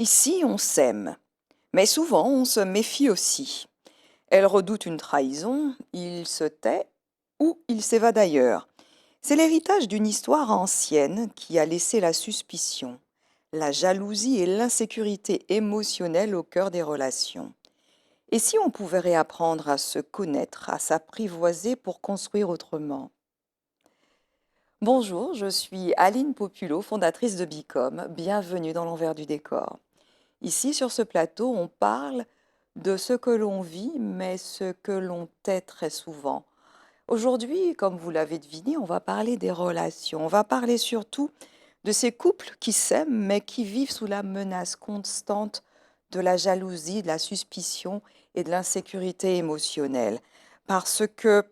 Ici, on s'aime, mais souvent on se méfie aussi. Elle redoute une trahison, il se tait ou il s'évade ailleurs. C'est l'héritage d'une histoire ancienne qui a laissé la suspicion, la jalousie et l'insécurité émotionnelle au cœur des relations. Et si on pouvait réapprendre à se connaître, à s'apprivoiser pour construire autrement? Bonjour, je suis Aline Populo, fondatrice de Bicom. Bienvenue dans l'envers du décor. Ici, sur ce plateau, on parle de ce que l'on vit, mais ce que l'on tait très souvent. Aujourd'hui, comme vous l'avez deviné, on va parler des relations. On va parler surtout de ces couples qui s'aiment, mais qui vivent sous la menace constante de la jalousie, de la suspicion et de l'insécurité émotionnelle. Parce que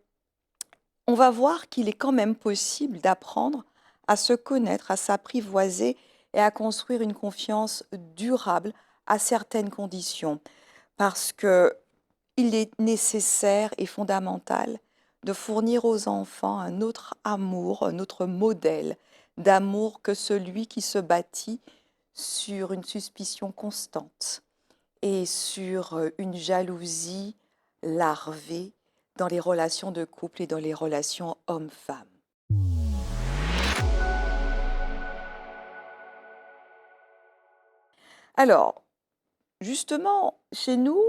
on va voir qu'il est quand même possible d'apprendre à se connaître, à s'apprivoiser et à construire une confiance durable à certaines conditions. Parce que il est nécessaire et fondamental de fournir aux enfants un autre amour, un autre modèle d'amour que celui qui se bâtit sur une suspicion constante et sur une jalousie larvée dans les relations de couple et dans les relations hommes-femmes. Alors, justement, chez nous,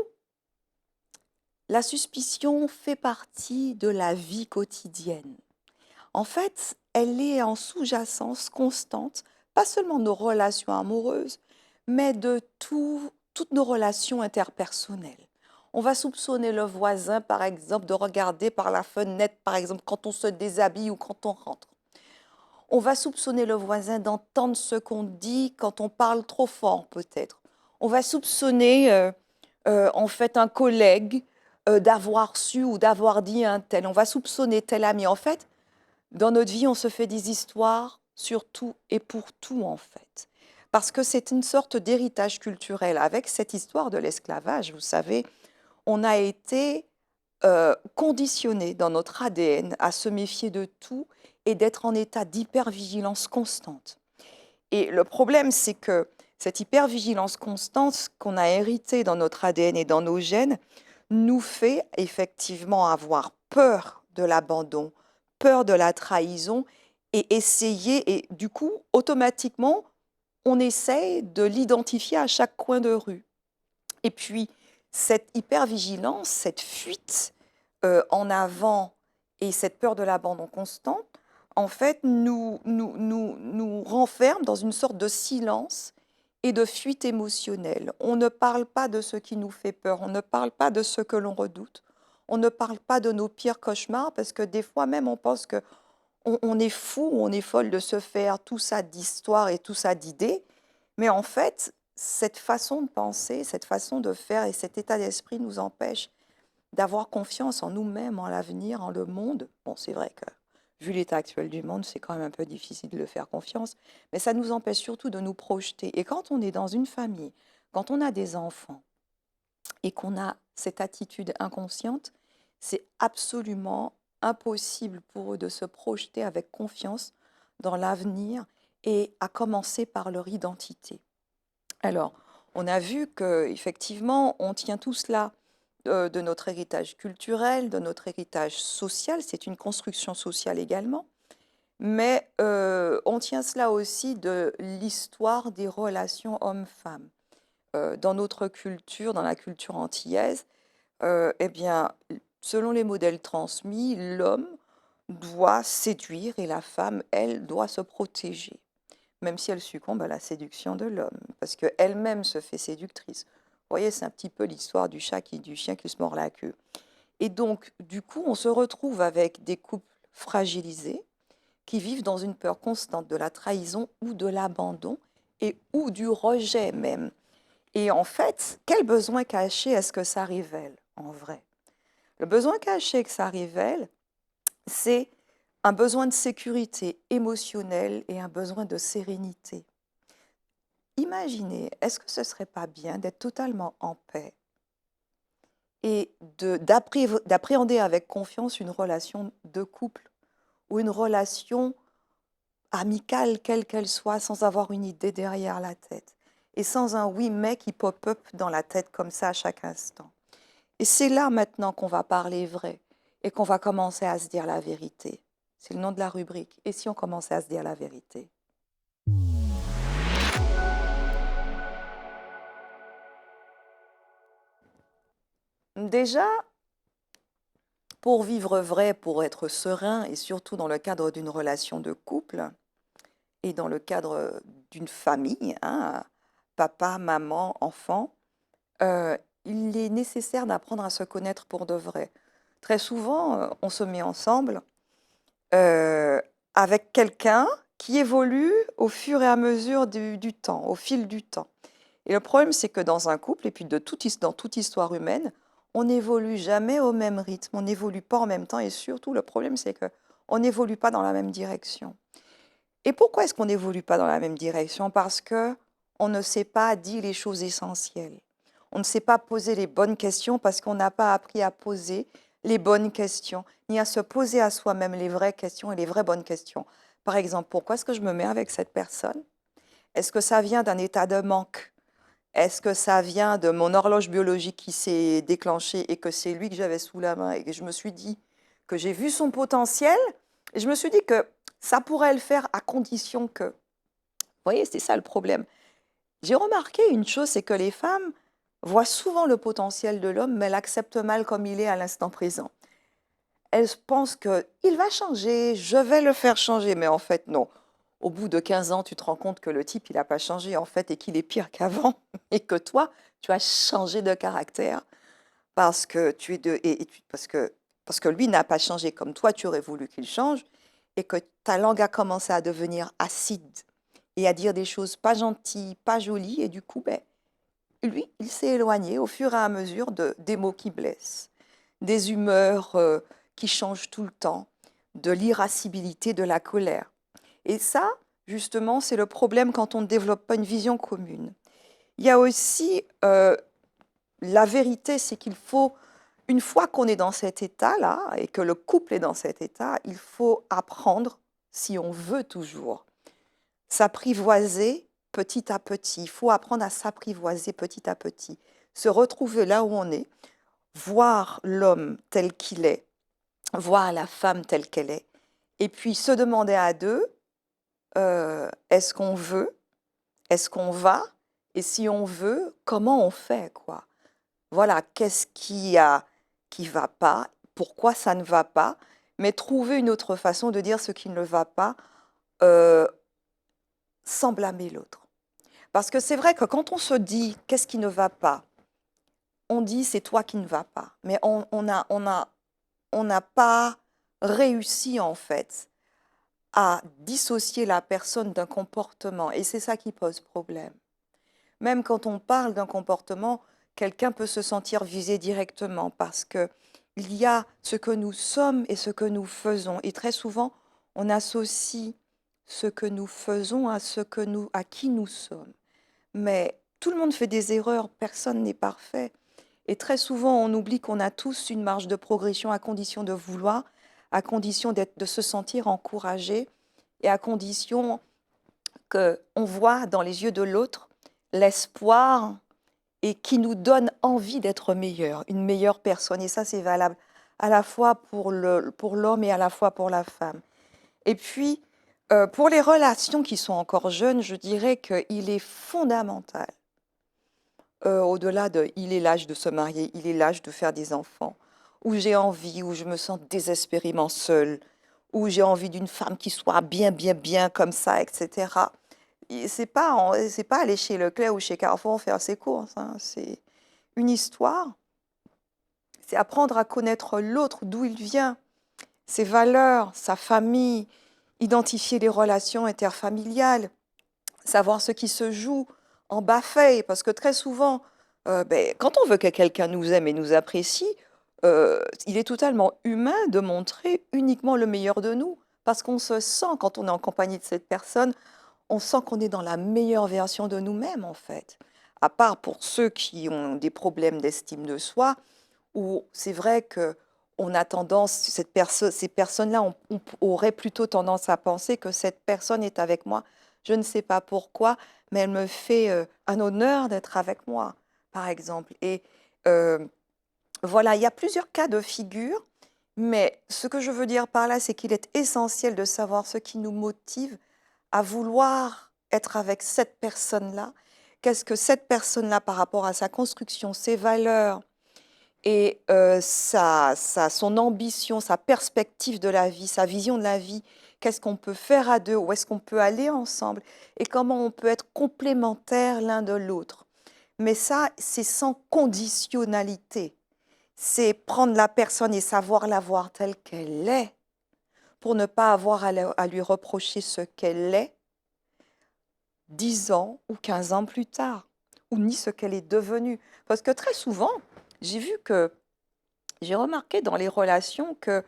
la suspicion fait partie de la vie quotidienne. En fait, elle est en sous-jacence constante, pas seulement de nos relations amoureuses, mais de toutes nos relations interpersonnelles. On va soupçonner le voisin, par exemple, de regarder par la fenêtre, par exemple, quand on se déshabille ou quand on rentre. On va soupçonner le voisin d'entendre ce qu'on dit quand on parle trop fort, peut-être. On va soupçonner, en fait, un collègue d'avoir su ou d'avoir dit un tel. On va soupçonner tel ami. En fait, dans notre vie, on se fait des histoires sur tout et pour tout, en fait. Parce que c'est une sorte d'héritage culturel. Avec cette histoire de l'esclavage, vous savez, on a été conditionné dans notre ADN à se méfier de tout et d'être en état d'hypervigilance constante. Et le problème, c'est que cette hypervigilance constante qu'on a héritée dans notre ADN et dans nos gènes nous fait effectivement avoir peur de l'abandon, peur de la trahison et essayer, et du coup, automatiquement, on essaie de l'identifier à chaque coin de rue. Et puis, cette hypervigilance, cette fuite en avant et cette peur de l'abandon constant, en fait, nous renferme dans une sorte de silence et de fuite émotionnelle. On ne parle pas de ce qui nous fait peur, on ne parle pas de ce que l'on redoute, on ne parle pas de nos pires cauchemars parce que des fois même on pense que on est fou, on est folle de se faire tout ça d'histoires et tout ça d'idées, mais en fait, cette façon de penser, cette façon de faire et cet état d'esprit nous empêchent d'avoir confiance en nous-mêmes, en l'avenir, en le monde. Bon, c'est vrai que vu l'état actuel du monde, c'est quand même un peu difficile de le faire confiance, mais ça nous empêche surtout de nous projeter. Et quand on est dans une famille, quand on a des enfants et qu'on a cette attitude inconsciente, c'est absolument impossible pour eux de se projeter avec confiance dans l'avenir et à commencer par leur identité. Alors, on a vu que effectivement, on tient tout cela de notre héritage culturel, de notre héritage social. C'est une construction sociale également, mais on tient cela aussi de l'histoire des relations hommes-femmes. Dans notre culture, dans la culture antillaise, eh bien, selon les modèles transmis, l'homme doit séduire et la femme, elle, doit se protéger même si elle succombe à la séduction de l'homme, parce qu'elle-même se fait séductrice. Vous voyez, c'est un petit peu l'histoire du chien qui se mord la queue. Et donc, du coup, on se retrouve avec des couples fragilisés qui vivent dans une peur constante de la trahison ou de l'abandon et ou du rejet même. Et en fait, quel besoin caché est-ce que ça révèle en vrai? Le besoin caché que ça révèle, c'est un besoin de sécurité émotionnelle et un besoin de sérénité. Imaginez, est-ce que ce ne serait pas bien d'être totalement en paix et d'appréhender avec confiance une relation de couple ou une relation amicale, quelle qu'elle soit, sans avoir une idée derrière la tête? et sans un oui mais qui pop-up dans la tête comme ça à chaque instant. Et c'est là maintenant qu'on va parler vrai et qu'on va commencer à se dire la vérité. C'est le nom de la rubrique. Et si on commençait à se dire la vérité? Déjà, pour vivre vrai, pour être serein et surtout dans le cadre d'une relation de couple et dans le cadre d'une famille, hein, papa, maman, enfant, euh, il est nécessaire d'apprendre à se connaître pour de vrai. Très souvent, on se met ensemble euh, avec quelqu'un qui évolue au fur et à mesure du temps, au fil du temps. Et le problème, c'est que dans un couple, et puis dans toute histoire humaine, on n'évolue jamais au même rythme, on n'évolue pas en même temps, et surtout, le problème, c'est que on n'évolue pas dans la même direction. Et pourquoi est-ce qu'on n'évolue pas dans la même direction? Parce que on ne sait pas dire les choses essentielles. On ne sait pas poser les bonnes questions parce qu'on n'a pas appris à poser les bonnes questions, ni à se poser à soi-même les vraies questions et les vraies bonnes questions. Par exemple, pourquoi est-ce que je me mets avec cette personne? Est-ce que ça vient d'un état de manque? Est-ce que ça vient de mon horloge biologique qui s'est déclenchée et que c'est lui que j'avais sous la main et que je me suis dit que j'ai vu son potentiel et je me suis dit que ça pourrait le faire à condition que. Vous voyez, c'est ça le problème. J'ai remarqué une chose, c'est que les femmes voient souvent le potentiel de l'homme, mais l'acceptent mal comme il est à l'instant présent. Elles pensent qu'il va changer, je vais le faire changer, mais en fait, non. Au bout de 15 ans, tu te rends compte que le type, il n'a pas changé, en fait, et qu'il est pire qu'avant, et que toi, tu as changé de caractère parce que tu es de, parce que lui n'a pas changé comme toi, tu aurais voulu qu'il change, et que ta langue a commencé à devenir acide et à dire des choses pas gentilles, pas jolies, et du coup, ben, lui, il s'est éloigné au fur et à mesure des mots qui blessent, des humeurs qui changent tout le temps, de l'irascibilité, de la colère. Et ça, justement, c'est le problème quand on ne développe pas une vision commune. Il y a aussi la vérité, c'est qu'il faut, une fois qu'on est dans cet état-là et que le couple est dans cet état, il faut apprendre, si on veut toujours, s'apprivoiser petit à petit. Il faut apprendre à s'apprivoiser petit à petit, se retrouver là où on est, voir l'homme tel qu'il est, voir la femme telle qu'elle est, et puis se demander à deux, est-ce qu'on veut, est-ce qu'on va, et si on veut, comment on fait, quoi. Voilà, qu'est-ce qui va pas, pourquoi ça ne va pas, mais trouver une autre façon de dire ce qui ne va pas euh, sans blâmer l'autre. Parce que c'est vrai que quand on se dit qu'est-ce qui ne va pas, on dit c'est toi qui ne va pas. Mais on n'a pas réussi en fait à dissocier la personne d'un comportement. Et c'est ça qui pose problème. Même quand on parle d'un comportement, quelqu'un peut se sentir visé directement parce que il y a ce que nous sommes et ce que nous faisons. Et très souvent, on associe ce que nous faisons à qui nous sommes. Mais tout le monde fait des erreurs, personne n'est parfait. Et très souvent, on oublie qu'on a tous une marge de progression à condition de vouloir, à condition de se sentir encouragé et à condition qu'on voit dans les yeux de l'autre l'espoir et qui nous donne envie d'être meilleur, une meilleure personne. Et ça, c'est valable à la fois pour l'homme et à la fois pour la femme. Et puis, pour les relations qui sont encore jeunes, je dirais qu'il est fondamental, au-delà de il est l'âge de se marier, il est l'âge de faire des enfants, où j'ai envie, où je me sens désespérément seule, où j'ai envie d'une femme qui soit bien, bien, bien comme ça, etc. Et c'est pas aller chez Leclerc ou chez Carrefour faire ses courses, hein. C'est une histoire, c'est apprendre à connaître l'autre, d'où il vient, ses valeurs, sa famille, identifier les relations interfamiliales, savoir ce qui se joue en bas-fait, parce que très souvent, ben, quand on veut que quelqu'un nous aime et nous apprécie, il est totalement humain de montrer uniquement le meilleur de nous, parce qu'on se sent, quand on est en compagnie de cette personne, on sent qu'on est dans la meilleure version de nous-mêmes, en fait. À part pour ceux qui ont des problèmes d'estime de soi, où c'est vrai que on a tendance, ces personnes-là auraient plutôt tendance à penser que cette personne est avec moi, je ne sais pas pourquoi, mais elle me fait un honneur d'être avec moi, par exemple. Et euh, voilà, il y a plusieurs cas de figure, mais ce que je veux dire par là, c'est qu'il est essentiel de savoir ce qui nous motive à vouloir être avec cette personne-là. Qu'est-ce que cette personne-là, par rapport à sa construction, ses valeurs et son ambition, sa perspective de la vie, sa vision de la vie, qu'est-ce qu'on peut faire à deux, où est-ce qu'on peut aller ensemble et comment on peut être complémentaires l'un de l'autre. Mais ça, c'est sans conditionnalité. C'est prendre la personne et savoir la voir telle qu'elle est pour ne pas avoir à lui reprocher ce qu'elle est 10 ans ou 15 ans plus tard, ou ni ce qu'elle est devenue. Parce que très souvent, j'ai remarqué dans les relations que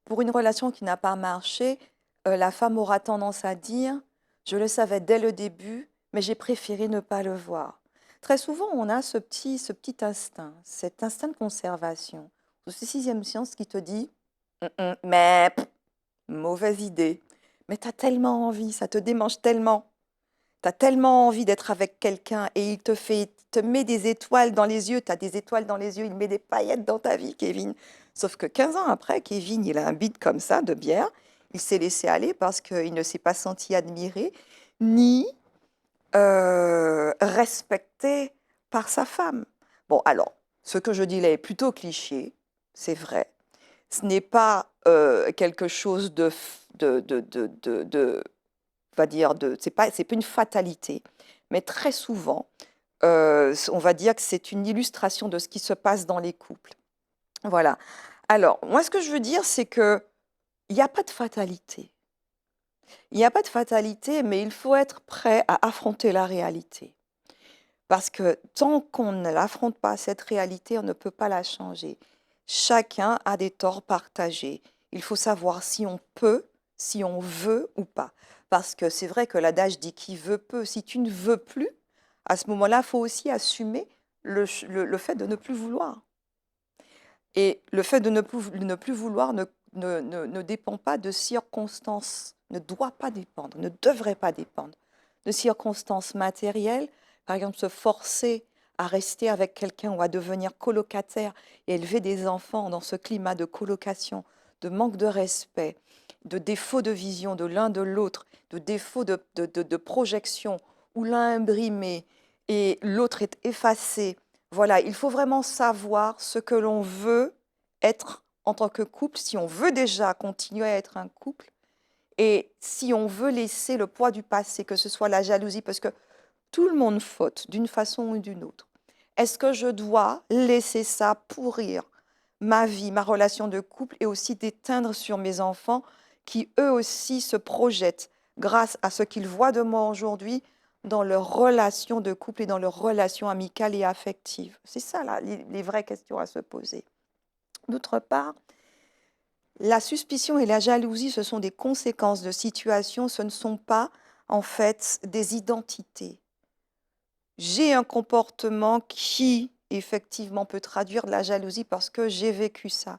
pour une relation qui n'a pas marché, la femme aura tendance à dire, je le savais dès le début, mais j'ai préféré ne pas le voir. Très souvent, on a ce petit instinct, cet instinct de conservation. C'est sixième science qui te dit, mais mauvaise idée. Mais tu as tellement envie, ça te démange tellement. Tu as tellement envie d'être avec quelqu'un et te met des étoiles dans les yeux. Tu as des étoiles dans les yeux, il met des paillettes dans ta vie, Kevin. Sauf que 15 ans après, Kevin, il a un bide comme ça de bière. Il s'est laissé aller parce qu'il ne s'est pas senti admiré ni respecté par sa femme. Bon, alors, ce que je dis là est plutôt cliché, c'est vrai. Ce n'est pas quelque chose va dire, c'est pas une fatalité, mais très souvent, on va dire que c'est une illustration de ce qui se passe dans les couples. Voilà. Alors, moi, ce que je veux dire, c'est que il n'y a pas de fatalité. Il n'y a pas de fatalité, mais il faut être prêt à affronter la réalité. Parce que tant qu'on ne l'affronte pas, cette réalité, on ne peut pas la changer. Chacun a des torts partagés. Il faut savoir si on peut, si on veut ou pas. Parce que c'est vrai que l'adage dit qui veut peut. Si tu ne veux plus, à ce moment-là, il faut aussi assumer le fait de ne plus vouloir. Et le fait de ne plus vouloir ne dépend pas de circonstances, ne doit pas dépendre, ne devrait pas dépendre de circonstances matérielles. Par exemple, se forcer à rester avec quelqu'un ou à devenir colocataire et élever des enfants dans ce climat de colocation, de manque de respect, de défaut de vision de l'un de l'autre, de défaut de projection, où l'un est brimé et l'autre est effacé. Voilà, il faut vraiment savoir ce que l'on veut être en tant que couple, si on veut déjà continuer à être un couple, et si on veut laisser le poids du passé, que ce soit la jalousie, parce que tout le monde faute d'une façon ou d'une autre. Est-ce que je dois laisser ça pourrir ma vie, ma relation de couple et aussi d'éteindre sur mes enfants qui eux aussi se projettent grâce à ce qu'ils voient de moi aujourd'hui dans leur relation de couple et dans leur relation amicale et affective? C'est ça là, les vraies questions à se poser. D'autre part, la suspicion et la jalousie, ce sont des conséquences de situations, ce ne sont pas en fait des identités. J'ai un comportement qui effectivement peut traduire de la jalousie parce que j'ai vécu ça.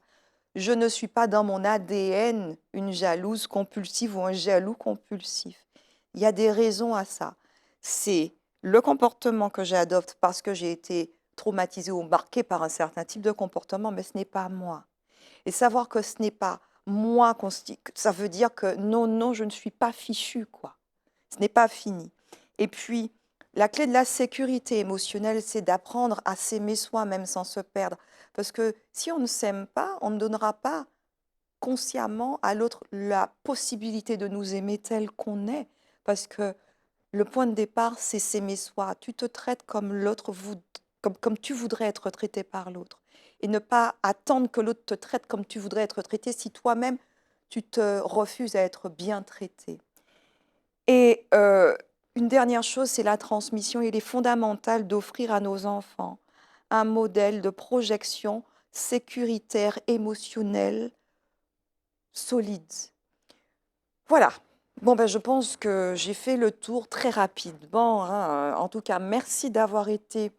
Je ne suis pas dans mon ADN une jalouse compulsive ou un jaloux compulsif. Il y a des raisons à ça. C'est le comportement que j'adopte parce que j'ai été traumatisée ou marquée par un certain type de comportement, mais ce n'est pas moi. Et savoir que ce n'est pas moi, ça veut dire que non, non, je ne suis pas fichue, quoi. Ce n'est pas fini. Et puis, la clé de la sécurité émotionnelle, c'est d'apprendre à s'aimer soi-même sans se perdre. Parce que si on ne s'aime pas, on ne donnera pas consciemment à l'autre la possibilité de nous aimer tel qu'on est. Parce que le point de départ, c'est s'aimer soi. Tu te traites comme comme tu voudrais être traité par l'autre. Et ne pas attendre que l'autre te traite comme tu voudrais être traité si toi-même, tu te refuses à être bien traité. Et une dernière chose, c'est la transmission. Il est fondamental d'offrir à nos enfants un modèle de projection sécuritaire, émotionnelle, solide. Voilà. Bon, ben, je pense que j'ai fait le tour très rapidement, hein. En tout cas, merci d'avoir été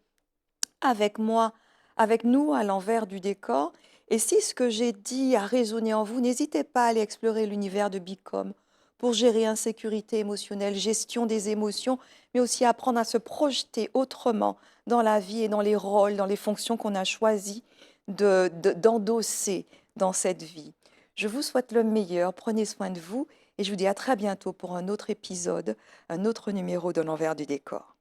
avec moi, avec nous à l'envers du décor. Et si ce que j'ai dit a résonné en vous, n'hésitez pas à aller explorer l'univers de Bicom pour gérer insécurité émotionnelle, gestion des émotions, mais aussi apprendre à se projeter autrement dans la vie et dans les rôles, dans les fonctions qu'on a choisi d'endosser dans cette vie. Je vous souhaite le meilleur, prenez soin de vous et je vous dis à très bientôt pour un autre épisode, un autre numéro de l'envers du décor.